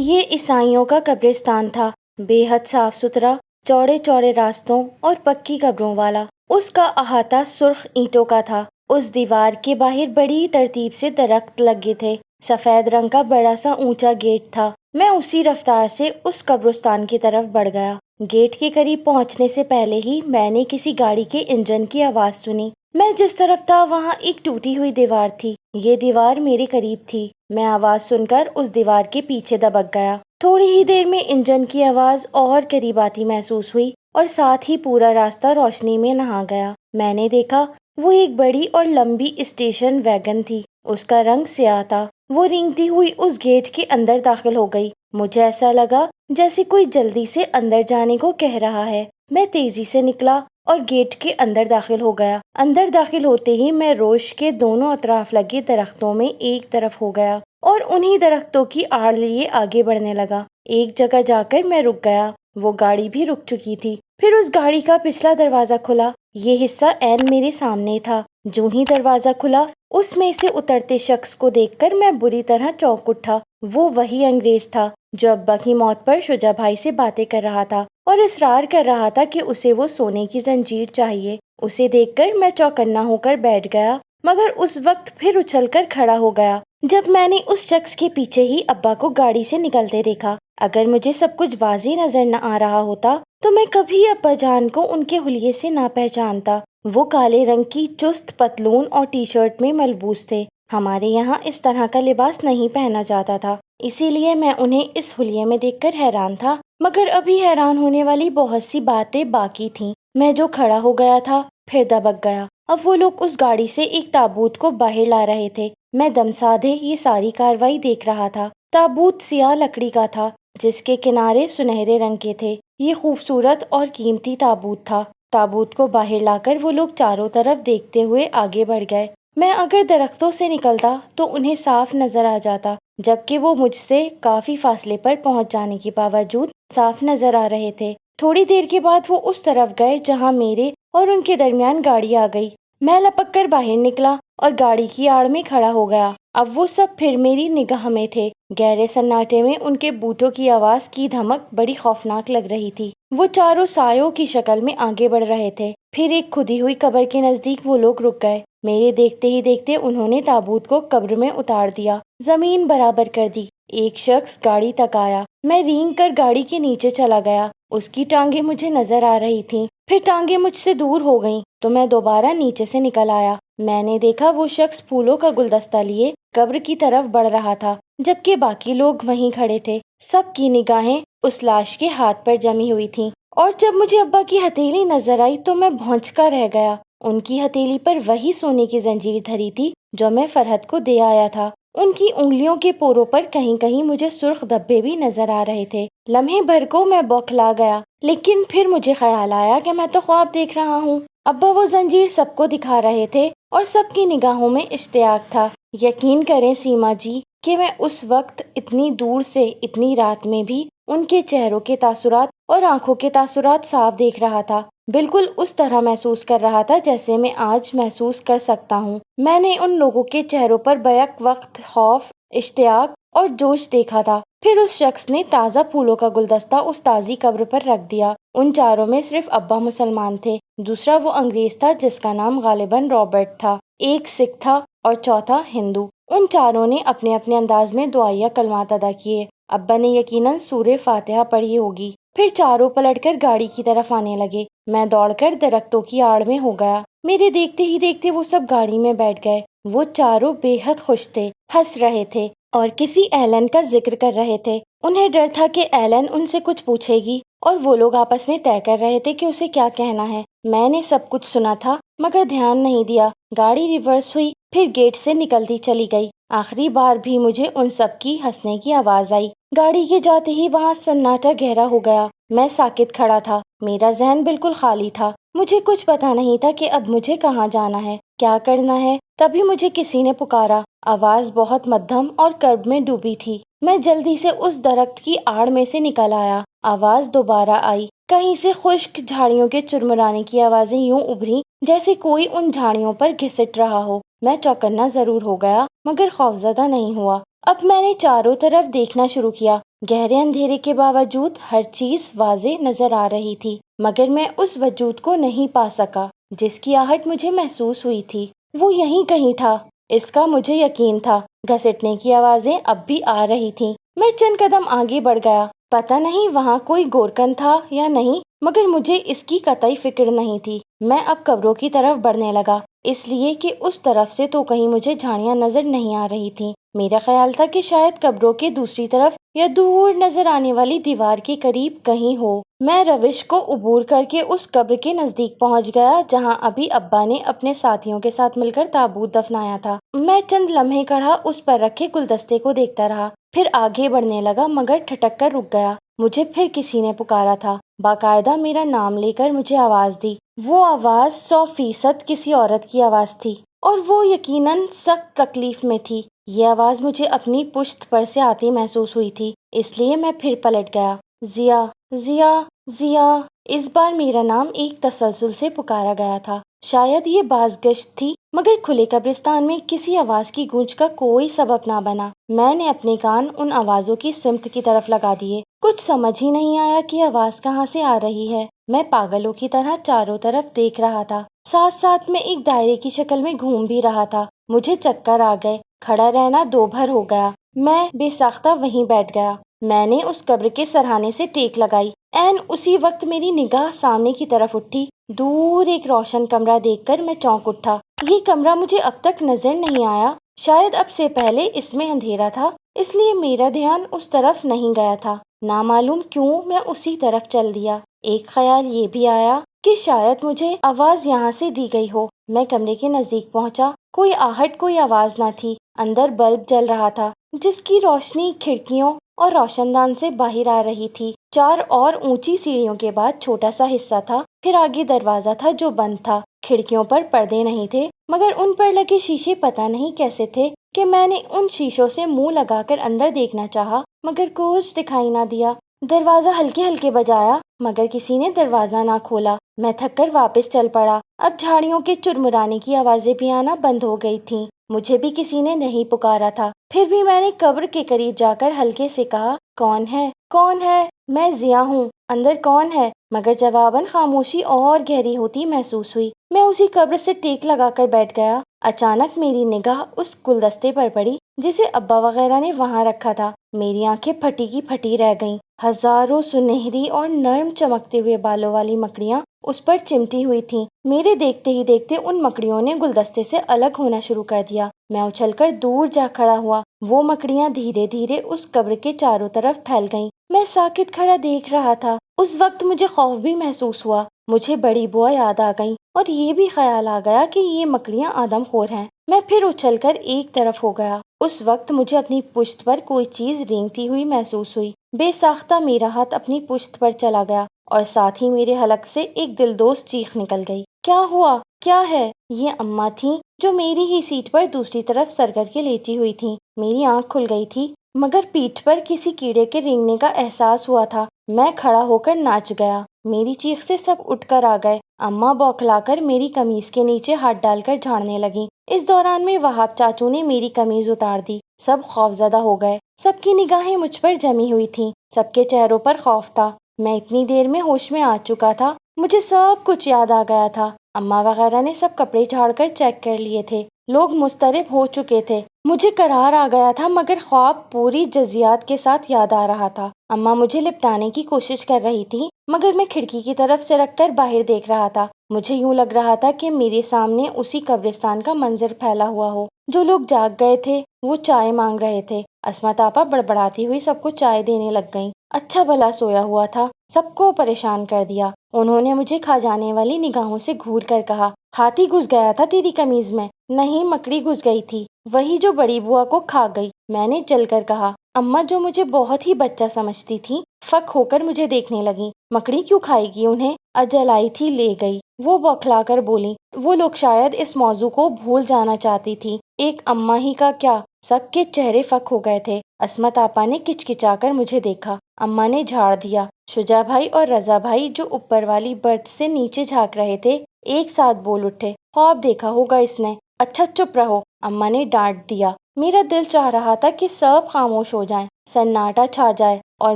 یہ عیسائیوں کا قبرستان تھا، بے حد صاف ستھرا، چوڑے چوڑے راستوں اور پکی قبروں والا۔ اس کا احاطہ سرخ اینٹوں کا تھا۔ اس دیوار کے باہر بڑی ترتیب سے درخت لگے تھے۔ سفید رنگ کا بڑا سا اونچا گیٹ تھا۔ میں اسی رفتار سے اس قبرستان کی طرف بڑھ گیا۔ گیٹ کے قریب پہنچنے سے پہلے ہی میں نے کسی گاڑی کے انجن کی آواز سنی۔ میں جس طرف تھا وہاں ایک ٹوٹی ہوئی دیوار تھی۔ یہ دیوار میرے قریب تھی۔ میں آواز سن کر اس دیوار کے پیچھے دبک گیا۔ تھوڑی ہی دیر میں انجن کی آواز اور قریب آتی محسوس ہوئی اور ساتھ ہی پورا راستہ روشنی میں نہا گیا۔ میں نے دیکھا وہ ایک بڑی اور لمبی اسٹیشن ویگن تھی۔ اس کا رنگ سیاہ تھا۔ وہ رینگتی ہوئی اس گیٹ کے اندر داخل ہو گئی۔ مجھے ایسا لگا جیسے کوئی جلدی سے اندر جانے کو کہہ رہا ہے۔ میں تیزی سے نکلا اور گیٹ کے اندر داخل ہو گیا۔ اندر داخل ہوتے ہی میں روش کے دونوں اطراف لگے درختوں میں ایک طرف ہو گیا اور انہی درختوں کی آڑ لیے آگے بڑھنے لگا۔ ایک جگہ جا کر میں رک گیا۔ وہ گاڑی بھی رک چکی تھی۔ پھر اس گاڑی کا پچھلا دروازہ کھلا۔ یہ حصہ عین میرے سامنے تھا۔ جو ہی دروازہ کھلا اس میں سے اترتے شخص کو دیکھ کر میں بری طرح چونک اٹھا۔ وہ وہی انگریز تھا جو ابا کی موت پر شجاع بھائی سے باتیں کر رہا تھا اور اصرار کر رہا تھا کہ اسے وہ سونے کی زنجیر چاہیے۔ اسے دیکھ کر میں چوکنا ہو کر بیٹھ گیا، مگر اس وقت پھر اچھل کر کھڑا ہو گیا جب میں نے اس شخص کے پیچھے ہی ابا کو گاڑی سے نکلتے دیکھا۔ اگر مجھے سب کچھ واضح نظر نہ آ رہا ہوتا تو میں کبھی ابا جان کو ان کے حلیے سے نہ پہچانتا۔ وہ کالے رنگ کی چست پتلون اور ٹی شرٹ میں ملبوس تھے۔ ہمارے یہاں اس طرح کا لباس نہیں پہنا جاتا تھا، اسی لیے میں انہیں اس حلیے میں دیکھ کر حیران تھا، مگر ابھی حیران ہونے والی بہت سی باتیں باقی تھیں۔ میں جو کھڑا ہو گیا تھا پھر دبک گیا۔ اب وہ لوگ اس گاڑی سے ایک تابوت کو باہر لا رہے تھے۔ میں دم سادھے یہ ساری کاروائی دیکھ رہا تھا۔ تابوت سیاہ لکڑی کا تھا جس کے کنارے سنہرے رنگ کے تھے۔ یہ خوبصورت اور قیمتی تابوت تھا۔ تابوت کو باہر لا کر وہ لوگ چاروں طرف دیکھتے ہوئے آگے بڑھ گئے۔ میں اگر درختوں سے نکلتا تو انہیں صاف نظر آ جاتا، جبکہ وہ مجھ سے کافی فاصلے پر پہنچ جانے کے باوجود صاف نظر آ رہے تھے۔ تھوڑی دیر کے بعد وہ اس طرف گئے جہاں میرے اور ان کے درمیان گاڑی آ گئی۔ میں لپک کر باہر نکلا اور گاڑی کی آڑ میں کھڑا ہو گیا۔ اب وہ سب پھر میری نگاہ میں تھے۔ گہرے سناٹے میں ان کے بوٹوں کی آواز کی دھمک بڑی خوفناک لگ رہی تھی۔ وہ چاروں سایوں کی شکل میں آگے بڑھ رہے تھے۔ پھر ایک کھدی ہوئی قبر کے نزدیک وہ لوگ رک گئے۔ میرے دیکھتے ہی دیکھتے انہوں نے تابوت کو قبر میں اتار دیا، زمین برابر کر دی۔ ایک شخص گاڑی تک آیا۔ میں رینگ کر گاڑی کے نیچے چلا گیا۔ اس کی ٹانگیں مجھے نظر آ رہی تھیں، پھر ٹانگیں مجھ سے دور ہو گئیں تو میں دوبارہ نیچے سے نکل آیا۔ میں نے دیکھا وہ شخص پھولوں کا گلدستہ لیے قبر کی طرف بڑھ رہا تھا، جبکہ باقی لوگ وہیں کھڑے تھے۔ سب کی نگاہیں اس لاش کے ہاتھ پر جمی ہوئی تھیں، اور جب مجھے ابا کی ہتھیلی نظر آئی تو میں بھونچ کر رہ گیا۔ ان کی ہتھیلی پر وہی سونے کی زنجیر دھری تھی جو میں فرحت کو دے آیا تھا۔ ان کی انگلیوں کے پوروں پر کہیں کہیں مجھے سرخ دھبے بھی نظر آ رہے تھے۔ لمحے بھر کو میں بوکھلا گیا، لیکن پھر مجھے خیال آیا کہ میں تو خواب دیکھ رہا ہوں۔ ابا وہ زنجیر سب کو دکھا رہے تھے اور سب کی نگاہوں میں اشتیاق تھا۔ یقین کریں سیما جی کہ میں اس وقت اتنی دور سے اتنی رات میں بھی ان کے چہروں کے تاثرات اور آنکھوں کے تاثرات صاف دیکھ رہا تھا۔ بالکل اس طرح محسوس کر رہا تھا جیسے میں آج محسوس کر سکتا ہوں۔ میں نے ان لوگوں کے چہروں پر بیک وقت خوف، اشتیاق اور جوش دیکھا تھا۔ پھر اس شخص نے تازہ پھولوں کا گلدستہ اس تازی قبر پر رکھ دیا۔ ان چاروں میں صرف ابا مسلمان تھے، دوسرا وہ انگریز تھا جس کا نام غالباً رابرٹ تھا، ایک سکھ تھا اور چوتھا ہندو۔ ان چاروں نے اپنے اپنے انداز میں دعائیہ کلمات ادا کیے۔ ابا نے یقیناً سورہ فاتحہ پڑھی ہوگی۔ پھر چاروں پلٹ کر گاڑی کی طرف آنے لگے۔ میں دوڑ کر درختوں کی آڑ میں ہو گیا۔ میرے دیکھتے ہی دیکھتے وہ سب گاڑی میں بیٹھ گئے۔ وہ چاروں بے حد خوش تھے، ہنس رہے تھے اور کسی ایلن کا ذکر کر رہے تھے۔ انہیں ڈر تھا کہ ایلن ان سے کچھ پوچھے گی، اور وہ لوگ آپس میں طے کر رہے تھے کہ اسے کیا کہنا ہے۔ میں نے سب کچھ سنا تھا مگر دھیان نہیں دیا۔ گاڑی ریورس ہوئی، پھر گیٹ سے نکلتی چلی گئی۔ آخری بار بھی مجھے ان سب کی ہنسنے کی آواز آئی۔ گاڑی کے جاتے ہی وہاں سناٹا گہرا ہو گیا۔ میں ساکت کھڑا تھا، میرا ذہن بالکل خالی تھا۔ مجھے کچھ پتا نہیں تھا کہ اب مجھے کہاں جانا ہے، کیا کرنا ہے۔ تبھی مجھے کسی نے پکارا۔ آواز بہت مدھم اور کرب میں ڈوبی تھی۔ میں جلدی سے اس درخت کی آڑ میں سے نکل آیا۔ آواز دوبارہ آئی۔ کہیں سے خشک جھاڑیوں کے چرمرانے کی آوازیں یوں ابھریں جیسے کوئی ان جھاڑیوں پر گھسٹ رہا ہو۔ میں چوکنا ضرور ہو گیا مگر خوفزدہ نہیں ہوا۔ اب میں نے چاروں طرف دیکھنا شروع کیا۔ گہرے اندھیرے کے باوجود ہر چیز واضح نظر آ رہی تھی، مگر میں اس وجود کو نہیں پا سکا جس کی آہٹ مجھے محسوس ہوئی تھی۔ وہ یہیں کہیں تھا، اس کا مجھے یقین تھا۔ گھسیٹنے کی آوازیں اب بھی آ رہی تھیں۔ میں چند قدم آگے بڑھ گیا۔ پتہ نہیں وہاں کوئی گورکن تھا یا نہیں، مگر مجھے اس کی قطعی فکر نہیں تھی۔ میں اب قبروں کی طرف بڑھنے لگا، اس لیے کہ اس طرف سے تو کہیں مجھے جھاڑیاں نظر نہیں آ رہی تھیں۔ میرا خیال تھا کہ شاید قبروں کے دوسری طرف یا دور نظر آنے والی دیوار کے قریب کہیں ہو۔ میں روش کو عبور کر کے اس قبر کے نزدیک پہنچ گیا جہاں ابھی ابا نے اپنے ساتھیوں کے ساتھ مل کر تابوت دفنایا تھا۔ میں چند لمحے کھڑا اس پر رکھے گلدستے کو دیکھتا رہا، پھر آگے بڑھنے لگا مگر ٹھٹک کر رک گیا۔ مجھے پھر کسی نے پکارا تھا، باقاعدہ میرا نام لے کر مجھے آواز دی۔ وہ آواز 100% کسی عورت کی آواز تھی، اور وہ یقیناً سخت تکلیف میں تھی۔ یہ آواز مجھے اپنی پشت پر سے آتی محسوس ہوئی تھی، اس لیے میں پھر پلٹ گیا۔ ضیا، ضیا، ضیا۔ اس بار میرا نام ایک تسلسل سے پکارا گیا تھا۔ شاید یہ بازگشت تھی، مگر کھلے قبرستان میں کسی آواز کی گونج کا کوئی سبب نہ بنا۔ میں نے اپنے کان ان آوازوں کی سمت کی طرف لگا دیے۔ کچھ سمجھ ہی نہیں آیا کہ آواز کہاں سے آ رہی ہے۔ میں پاگلوں کی طرح چاروں طرف دیکھ رہا تھا، ساتھ ساتھ میں ایک دائرے کی شکل میں گھوم بھی رہا تھا۔ مجھے چکر آ گئے، کھڑا رہنا دو بھر ہو گیا۔ میں بے ساختہ وہیں بیٹھ گیا۔ میں نے اس قبر کے سرہانے سے ٹیک لگائی۔ عین اسی وقت میری نگاہ سامنے کی طرف اٹھی۔ دور ایک روشن کمرہ دیکھ کر میں چونک اٹھا۔ یہ کمرہ مجھے اب تک نظر نہیں آیا۔ شاید اب سے پہلے اس میں اندھیرا تھا، اس لیے میرا دھیان اس طرف نہیں گیا تھا۔ نامعلوم کیوں میں اسی طرف چل دیا۔ ایک خیال یہ بھی آیا کہ شاید مجھے آواز یہاں سے دی گئی ہو۔ میں کمرے کے نزدیک پہنچا۔ کوئی آہٹ، کوئی آواز نہ تھی۔ اندر بلب جل رہا تھا، جس کی روشنی کھڑکیوں اور روشن دان سے باہر آ رہی تھی۔ 4 اور اونچی سیڑھیوں کے بعد چھوٹا سا حصہ تھا، پھر آگے دروازہ تھا جو بند تھا۔ کھڑکیوں پر پردے نہیں تھے، مگر ان پر لگے شیشے پتہ نہیں کیسے تھے کہ میں نے ان شیشوں سے منہ لگا کر اندر دیکھنا چاہا، مگر کچھ دکھائی نہ دیا۔ دروازہ ہلکے ہلکے بجایا، مگر کسی نے دروازہ نہ کھولا۔ میں تھک کر واپس چل پڑا۔ اب جھاڑیوں کے چرمرانے کی آوازیں بھی آنا بند ہو گئی تھیں۔ مجھے بھی کسی نے نہیں پکارا تھا۔ پھر بھی میں نے قبر کے قریب جا کر ہلکے سے کہا، کون ہے؟ کون ہے؟ میں ضیا ہوں، اندر کون ہے؟ مگر جواباً خاموشی اور گہری ہوتی محسوس ہوئی۔ میں اسی قبر سے ٹیک لگا کر بیٹھ گیا۔ اچانک میری نگاہ اس گلدستے پر پڑی جسے ابا وغیرہ نے وہاں رکھا تھا۔ میری آنکھیں پھٹی کی پھٹی رہ گئیں۔ ہزاروں سنہری اور نرم چمکتے ہوئے بالوں والی مکڑیاں اس پر چمٹی ہوئی تھیں۔ میرے دیکھتے ہی دیکھتے ان مکڑیوں نے گلدستے سے الگ ہونا شروع کر دیا۔ میں اچھل کر دور جا کھڑا ہوا۔ وہ مکڑیاں دھیرے دھیرے اس قبر کے چاروں طرف پھیل گئیں۔ میں ساکت کھڑا دیکھ رہا تھا۔ اس وقت مجھے خوف بھی محسوس ہوا۔ مجھے بڑی بوا یاد آ گئیں، اور یہ بھی خیال آ گیا کہ یہ مکڑیاں آدم خور ہیں۔ میں پھر اچھل کر ایک طرف ہو گیا۔ اس وقت مجھے اپنی پشت پر کوئی چیز رینگتی ہوئی محسوس ہوئی۔ بے ساختہ میرا ہاتھ اپنی پشت پر چلا گیا، اور ساتھ ہی میرے حلق سے ایک دلدوز چیخ نکل گئی۔ کیا ہوا؟ کیا ہے؟ یہ اماں تھیں جو میری ہی سیٹ پر دوسری طرف سر کر کے لیٹی ہوئی تھیں۔ میری آنکھ کھل گئی تھی، مگر پیٹھ پر کسی کیڑے کے رینگنے کا احساس ہوا تھا۔ میں کھڑا ہو کر ناچ گیا۔ میری چیخ سے سب اٹھ کر آ گئے۔ اماں بوکھلا کر میری قمیض کے نیچے ہاتھ ڈال کر جھاڑنے لگیں۔ اس دوران میں وہاب چاچو نے میری قمیض اتار دی۔ سب خوفزدہ ہو گئے۔ سب کی نگاہیں مجھ پر جمی ہوئی تھیں۔ سب کے چہروں پر خوف تھا۔ میں اتنی دیر میں ہوش میں آ چکا تھا، مجھے سب کچھ یاد آ گیا تھا۔ اماں وغیرہ نے سب کپڑے جھاڑ کر چیک کر لیے تھے۔ لوگ مضطرب ہو چکے تھے۔ مجھے قرار آ گیا تھا، مگر خواب پوری جزیات کے ساتھ یاد آ رہا تھا۔ اماں مجھے لپٹانے کی کوشش کر رہی تھی، مگر میں کھڑکی کی طرف سے رکھ کر باہر دیکھ رہا تھا۔ مجھے یوں لگ رہا تھا کہ میرے سامنے اسی قبرستان کا منظر پھیلا ہوا ہو۔ جو لوگ جاگ گئے تھے وہ چائے مانگ رہے تھے۔ عصمت آپا بڑبڑاتی ہوئی سب کو چائے دینے لگ گئیں۔ اچھا بھلا سویا ہوا تھا، سب کو پریشان کر دیا۔ انہوں نے مجھے کھا جانے والی نگاہوں سے گھور کر کہا، ہاتھی گھس گیا تھا تیری قمیض میں؟ نہیں، مکڑی گھس گئی تھی، وہی جو بڑی بوا کو کھا گئی، میں نے جل کر کہا۔ اماں جو مجھے بہت ہی بچہ سمجھتی تھی، فک ہو کر مجھے دیکھنے لگی۔ مکڑی کیوں کھائے گی انہیں؟ اجل آئی تھی لے گئی، وہ بوکھلا کر بولی۔ وہ لوگ شاید اس موضوع کو بھول جانا چاہتی تھی۔ ایک اماں ہی کا کیا، سب کے چہرے فک ہو گئے تھے۔ عصمت آپا نے کچکچا کر مجھے دیکھا۔ اماں نے جھاڑ دیا۔ شجاع بھائی اور رضا بھائی جو اوپر والی برتھ سے نیچے جھانک رہے تھے، ایک ساتھ بول اٹھے، خواب دیکھا ہوگا اس نے۔ اچھا چپ رہو، اماں نے ڈانٹ دیا۔ میرا دل چاہ رہا تھا کہ سب خاموش ہو جائیں، سناٹا چھا جائے اور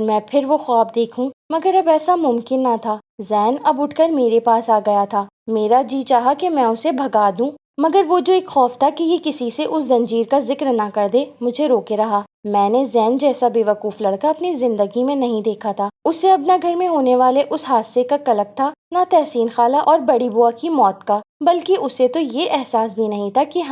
میں پھر وہ خواب دیکھوں، مگر اب ایسا ممکن نہ تھا۔ زین اب اٹھ کر میرے پاس آ گیا تھا۔ میرا جی چاہا کہ میں اسے بھگا دوں، مگر وہ جو ایک خوف تھا کہ یہ کسی سے اس زنجیر کا ذکر نہ کر دے مجھے روکے رہا۔ میں نے زین جیسا بے وقوف لڑکا اپنی زندگی میں نہیں دیکھا تھا۔ اسے اب نہ گھر میں ہونے والے اس حادثے کا قلق تھا، نہ تحسین خالہ اور بڑی بوا کی موت کا، بلکہ اسے تو یہ احساس بھی نہیں تھا کہ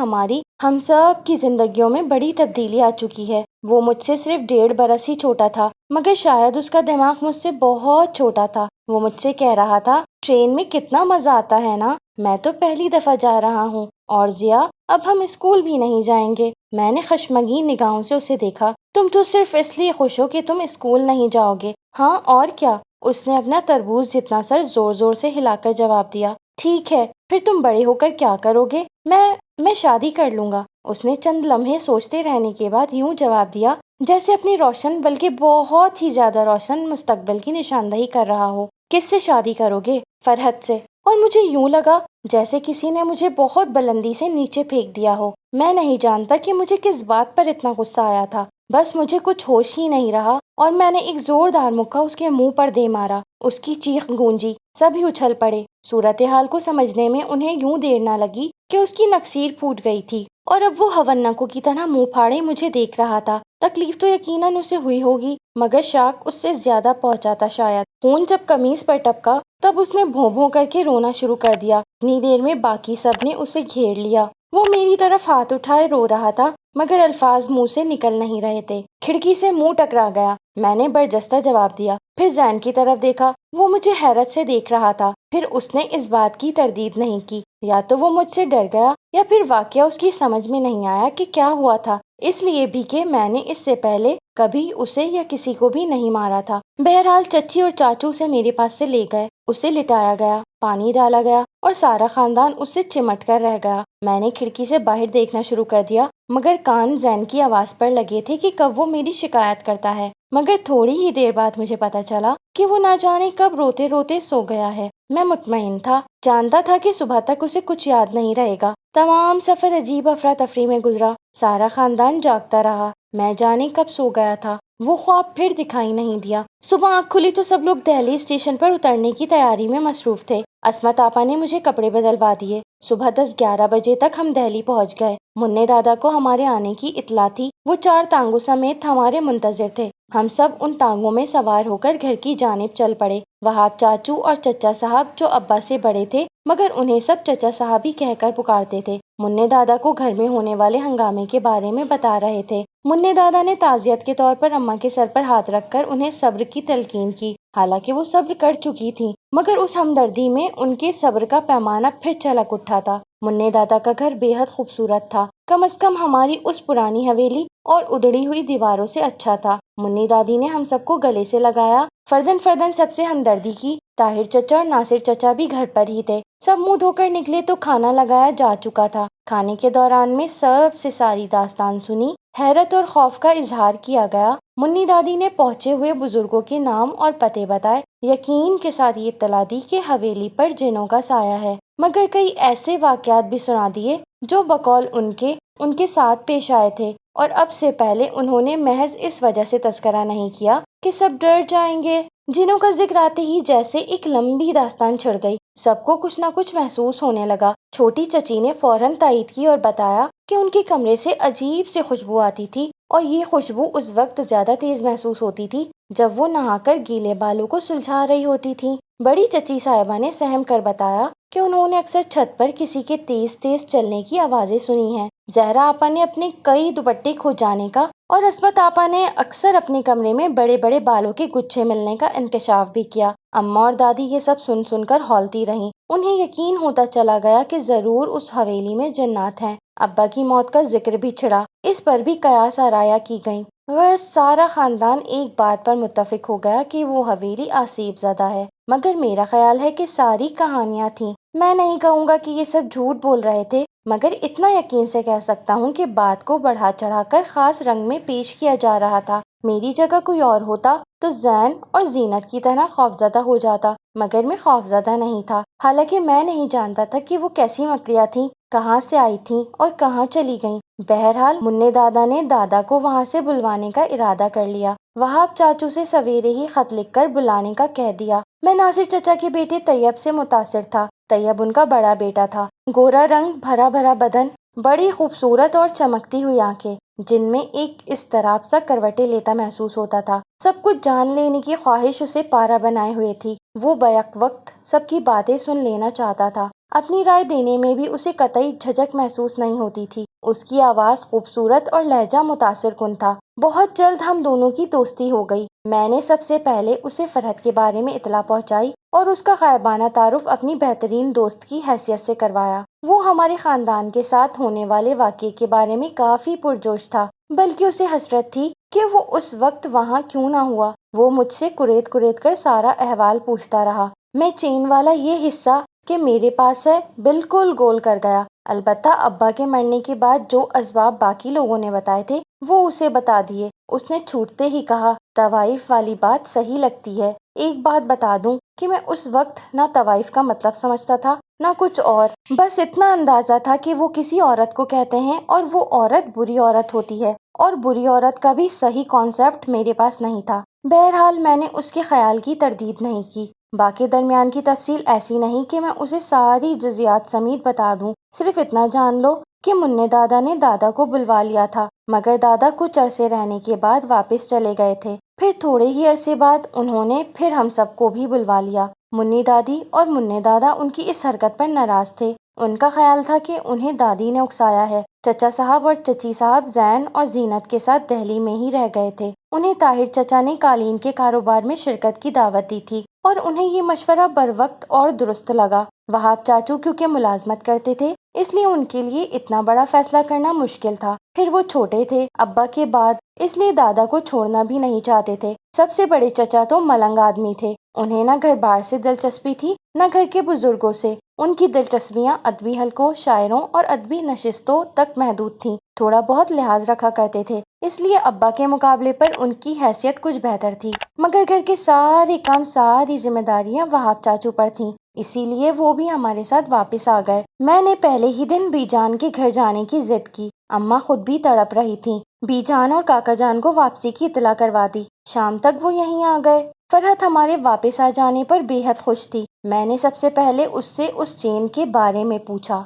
ہم سب کی زندگیوں میں بڑی تبدیلی آ چکی ہے۔ وہ مجھ سے صرف 1.5 برس ہی چھوٹا تھا، مگر شاید اس کا دماغ مجھ سے بہت چھوٹا تھا۔ وہ مجھ سے کہہ رہا تھا، ٹرین میں کتنا مزہ آتا ہے نا، میں تو پہلی دفعہ جا رہا ہوں، اور ضیا اب ہم اسکول بھی نہیں جائیں گے۔ میں نے خشمگین نگاہوں سے اسے دیکھا۔ تم تو صرف اس لیے خوش ہو کہ تم اسکول نہیں جاؤ گے؟ ہاں اور کیا، اس نے اپنا تربوز جتنا سر زور زور سے ہلا کر جواب دیا۔ ٹھیک ہے، پھر تم بڑے ہو کر کیا کرو گے؟ میں شادی کر لوں گا۔ اس نے چند لمحے سوچتے رہنے کے بعد یوں جواب دیا جیسے اپنی روشن بلکہ بہت ہی زیادہ روشن مستقبل کی نشاندہی کر رہا ہو۔ کس سے شادی کرو گے؟ فرحت سے۔ اور مجھے یوں لگا جیسے کسی نے مجھے بہت بلندی سے نیچے پھینک دیا ہو۔ میں نہیں جانتا کہ مجھے کس بات پر اتنا غصہ آیا تھا، بس مجھے کچھ ہوش ہی نہیں رہا اور میں نے ایک زوردار مکہ اس کے منہ پر دے مارا۔ اس کی چیخ گونجی، سبھی اچھل پڑے۔ صورتحال کو سمجھنے میں انہیں یوں دیر نہ لگی کہ اس کی نکسیر پھوٹ گئی تھی اور اب وہ ہونکوں کی طرح منہ پھاڑے مجھے دیکھ رہا تھا۔ تکلیف تو یقیناً اسے ہوئی ہوگی، مگر شاک اس سے زیادہ پہنچا تھا شاید۔ خون جب قمیص پر ٹپکا تب اس نے بھوں بھوں کر کے رونا شروع کر دیا۔ اتنی دیر میں باقی سب نے اسے گھیر لیا۔ وہ میری طرف ہاتھ اٹھائے رو رہا تھا، مگر الفاظ منہ سے نکل نہیں رہے تھے۔ کھڑکی سے منہ ٹکرا گیا، میں نے برجستہ جواب دیا۔ پھر زین کی طرف دیکھا، وہ مجھے حیرت سے دیکھ رہا تھا۔ پھر اس نے اس بات کی تردید نہیں کی، یا تو وہ مجھ سے ڈر گیا یا پھر واقعہ اس کی سمجھ میں نہیں آیا کہ کیا ہوا تھا، اس لیے بھی کہ میں نے اس سے پہلے کبھی اسے یا کسی کو بھی نہیں مارا تھا۔ بہرحال چچی اور چاچو اسے میرے پاس سے لے گئے، اسے لٹایا گیا، پانی ڈالا گیا اور سارا خاندان اس سے چمٹ کر رہ گیا۔ میں نے کھڑکی سے باہر دیکھنا شروع کر دیا، مگر کان زین کی آواز پر لگے تھے کہ کب وہ میری شکایت کرتا ہے۔ مگر تھوڑی ہی دیر بعد مجھے پتا چلا کہ وہ نہ جانے کب روتے روتے سو گیا ہے۔ میں مطمئن تھا، جانتا تھا کہ صبح تک اسے کچھ یاد نہیں رہے گا۔ تمام سفر عجیب افراتفری میں گزرا، سارا خاندان جاگتا رہا۔ میں جانے کب سو گیا تھا، وہ خواب پھر دکھائی نہیں دیا۔ صبح آنکھ کھلی تو سب لوگ دہلی اسٹیشن پر اترنے کی تیاری میں مصروف تھے۔ عصمت آپا نے مجھے کپڑے بدلوا دیے۔ صبح 10-11 بجے تک ہم دہلی پہنچ گئے۔ منّے دادا کو ہمارے آنے کی اطلاع تھی، وہ 4 ٹانگوں سمیت ہمارے منتظر تھے۔ ہم سب ان ٹانگوں میں سوار ہو کر گھر کی جانب چل پڑے۔ وہاب چاچو اور چچا صاحب جو ابا سے بڑے تھے مگر انہیں سب چچا صاحب ہی کہہ کر پکارتے تھے، منّے دادا کو گھر میں ہونے والے ہنگامے کے بارے میں بتا رہے تھے۔ منّے دادا نے تعزیت کے طور پر اماں کے سر پر ہاتھ رکھ کر انہیں صبر کی تلقین کی، حالانکہ وہ صبر کر چکی تھیں، مگر اس ہمدردی میں ان کے صبر کا پیمانہ پھر چلک اٹھا تھا۔ منّے دادا کا گھر بے حد خوبصورت تھا، کم از کم ہماری اس پرانی حویلی اور ادڑی ہوئی دیواروں سے اچھا تھا۔ منّی دادی نے ہم سب کو گلے سے لگایا، فردن فردن سب سے ہمدردی کی۔ طاہر چچا اور ناصر چچا بھی گھر پر ہی تھے۔ سب منہ دھو کر نکلے تو کھانا لگایا جا چکا تھا۔ کھانے کے دوران میں سب سے ساری داستان سنی، حیرت اور خوف کا اظہار کیا گیا۔ منّی دادی نے پہنچے ہوئے بزرگوں کے نام اور پتے بتائے، یقین کے ساتھ یہ اطلاع دی کہ حویلی پر جنوں کا سایہ ہے، مگر کئی ایسے واقعات بھی سنا دیے جو بقول ان کے ساتھ پیش آئے تھے، اور اب سے پہلے انہوں نے محض اس وجہ سے تذکرہ نہیں کیا کہ سب ڈر جائیں گے۔ جنوں کا ذکر آتے ہی جیسے ایک لمبی داستان چھڑ گئی، سب کو کچھ نہ کچھ محسوس ہونے لگا۔ چھوٹی چچی نے فوراً تائید کی اور بتایا کہ ان کے کمرے سے عجیب سے خوشبو آتی تھی، اور یہ خوشبو اس وقت زیادہ تیز محسوس ہوتی تھی جب وہ نہا کر گیلے بالوں کو سلجھا رہی ہوتی تھیں۔ بڑی چچی صاحبہ نے سہم کر بتایا کہ انہوں نے اکثر چھت پر کسی کے تیز تیز چلنے کی آوازیں سنی ہیں۔ زہرا آپا نے اپنے کئی دوپٹے کھو جانے کا اور عصمت آپا نے اکثر اپنے کمرے میں بڑے بڑے بالوں کے گچھے ملنے کا انکشاف بھی کیا۔ اماں اور دادی یہ سب سن سن کر ہولتی رہیں۔ انہیں یقین ہوتا چلا گیا کہ ضرور اس حویلی میں جنات ہیں۔ ابا کی موت کا ذکر بھی چھڑا، اس پر بھی قیاس آرایا کی گئیں۔ غرض سارا خاندان ایک بات پر متفق ہو گیا کہ وہ حویلی آسیب زدہ ہے، مگر میرا خیال ہے کہ ساری کہانیاں تھیں۔ میں نہیں کہوں گا کہ یہ سب جھوٹ بول رہے تھے، مگر اتنا یقین سے کہہ سکتا ہوں کہ بات کو بڑھا چڑھا کر خاص رنگ میں پیش کیا جا رہا تھا۔ میری جگہ کوئی اور ہوتا تو زین اور زینت کی طرح خوفزدہ ہو جاتا، مگر میں خوفزدہ نہیں تھا، حالانکہ میں نہیں جانتا تھا کہ وہ کیسی مکڑیاں تھیں، کہاں سے آئی تھیں اور کہاں چلی گئیں۔ بہرحال منّے دادا نے دادا کو وہاں سے بلوانے کا ارادہ کر لیا۔ وہاب چاچو سے سویرے ہی خط لکھ کر بلانے کا کہہ دیا۔ میں ناصر چچا کے بیٹے طیب سے متاثر تھا۔ طیب ان کا بڑا بیٹا تھا، گورا رنگ، بھرا بھرا بدن، بڑی خوبصورت اور چمکتی ہوئی آنکھیں جن میں ایک اضطراب سا کروٹیں لیتا محسوس ہوتا تھا۔ سب کچھ جان لینے کی خواہش اسے پارا بنائے ہوئے تھی۔ وہ بیک وقت سب کی باتیں سن لینا چاہتا تھا، اپنی رائے دینے میں بھی اسے قطعی جھجک محسوس نہیں ہوتی تھی۔ اس کی آواز خوبصورت اور لہجہ متاثر کن تھا۔ بہت جلد ہم دونوں کی دوستی ہو گئی۔ میں نے سب سے پہلے اسے فرحت کے بارے میں اطلاع پہنچائی اور اس کا غائبانہ تعارف اپنی بہترین دوست کی حیثیت سے کروایا۔ وہ ہمارے خاندان کے ساتھ ہونے والے واقعے کے بارے میں کافی پرجوش تھا، بلکہ اسے حسرت تھی کہ وہ اس وقت وہاں کیوں نہ ہوا۔ وہ مجھ سے کریت کریت کر سارا احوال پوچھتا رہا۔ میں چین والا یہ حصہ کہ میرے پاس ہے بالکل گول کر گیا۔ البتہ ابا کے مرنے کے بعد جو اسباب باقی لوگوں نے بتائے تھے وہ اسے بتا دیے۔ اس نے چھوٹتے ہی کہا، طوائف والی بات صحیح لگتی ہے۔ ایک بات بتا دوں کہ میں اس وقت نہ طوائف کا مطلب سمجھتا تھا نہ کچھ اور، بس اتنا اندازہ تھا کہ وہ کسی عورت کو کہتے ہیں اور وہ عورت بری عورت ہوتی ہے، اور بری عورت کا بھی صحیح کانسیپٹ میرے پاس نہیں تھا۔ بہرحال میں نے اس کے خیال کی تردید نہیں کی۔ باقی درمیان کی تفصیل ایسی نہیں کہ میں اسے ساری جزیات سمیت بتا دوں، صرف اتنا جان لو کہ منّے دادا نے دادا کو بلوا لیا تھا، مگر دادا کچھ عرصے رہنے کے بعد واپس چلے گئے تھے۔ پھر تھوڑے ہی عرصے بعد انہوں نے پھر ہم سب کو بھی بلوا لیا۔ منّی دادی اور منّے دادا ان کی اس حرکت پر ناراض تھے۔ ان کا خیال تھا کہ انہیں دادی نے اکسایا ہے۔ چچا صاحب اور چچی صاحب زین اور زینت کے ساتھ دہلی میں ہی رہ گئے تھے۔ انہیں طاہر چچا نے قالین کے کاروبار میں شرکت کی دعوت دی تھی اور انہیں یہ مشورہ بروقت اور درست لگا۔ وہاب چاچو کیونکہ ملازمت کرتے تھے اس لیے ان کے لیے اتنا بڑا فیصلہ کرنا مشکل تھا۔ پھر وہ چھوٹے تھے ابا کے بعد، اس لیے دادا کو چھوڑنا بھی نہیں چاہتے تھے۔ سب سے بڑے چچا تو ملنگ آدمی تھے، انہیں نہ گھر بار سے دلچسپی تھی نہ گھر کے بزرگوں سے۔ ان کی دلچسپیاں ادبی حلقوں، شاعروں اور ادبی نشستوں تک محدود تھیں۔ تھوڑا بہت لحاظ رکھا کرتے تھے، اس لیے ابا کے مقابلے پر ان کی حیثیت کچھ بہتر تھی، مگر گھر کے سارے کام، ساری ذمہ داریاں وہاب چاچو پر تھیں، اسی لیے وہ بھی ہمارے ساتھ واپس آ گئے۔ میں نے پہلے ہی دن بی جان کے گھر جانے کی ضد کی۔ اماں خود بھی تڑپ رہی تھیں۔ بی جان اور کاکا جان کو واپسی کی اطلاع کروا دی۔ شام تک وہ یہیں آ گئے۔ فرحت ہمارے واپس آ جانے پر بے حد خوش تھی۔ میں نے سب سے پہلے اس سے اس چین کے بارے میں پوچھا۔